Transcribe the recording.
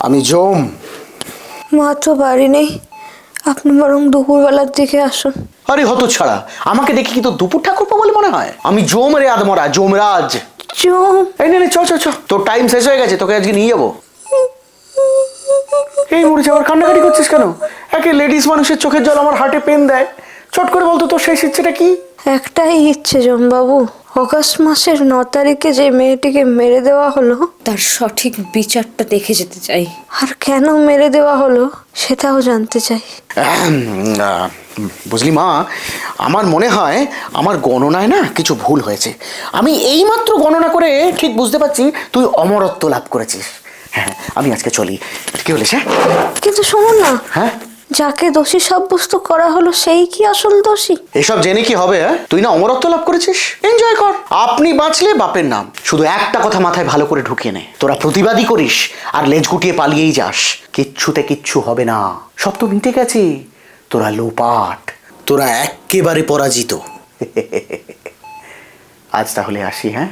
আমি জম। মা তো বাড়ি নেই, আপনি বরং দুপুরবেলার দিকে আসুন। আরে হতো ছাড়া, আমাকে দেখি কি তো দুপুর ঠাকুরপো বলে মনে হয়? আমি জম রে আদমরা, যমরাজ। জম? এই নে চ চ চ, তোর টাইম শেষ হয়ে গেছে, তোকে আজকে নিয়ে যাবো। এই মরে যাওয়ার কান্নাকাটি করছিস কেন? একে লেডিস মানুষের চোখের জল আমার হার্টে পেন দেয়। চট করে বলতো তোর শেষ ইচ্ছেটা কি? একটাই ইচ্ছে জমবাবু, অগাস্ট মাসের 9 তারিখে যে মেয়েটিকে মেরে দেওয়া হলো তার সঠিক বিচারটা দেখে যেতে চাই, আর কেন মেরে দেওয়া হলো সেটাও জানতে চাই। বুঝলি মা, আমার মনে হয় আমার গণনায় না কিছু ভুল হয়েছে। আমি এইমাত্র গণনা করে ঠিক বুঝতে পারছি তুই অমরত্ব লাভ করেছিস। হ্যাঁ, আমি আজকে চলি। কি বলিস? হ্যাঁ, কিন্তু শুনুন না, হ্যাঁ, যাকে দোষী সাব্যস্ত করা হলো সেই কি আসল দোষী? এসব জেনে কি হবে? তুই না অমরত্ব লাভ করেছিস, এনজয় কর। আপনি বাঁচলে বাপের নাম। শুধু একটা কথা মাথায় ভালো করে ঢুকিয়ে নে, তোরা প্রতিবাদী করিস আর লেজ গুটিয়ে পালিয়েই যাস, কিচ্ছুতে কিচ্ছু হবে না। সব তো মিটে গেছে। তোরা লোপাট, তোরা একেবারে পরাজিত। আজ তাহলে আসি। হ্যাঁ।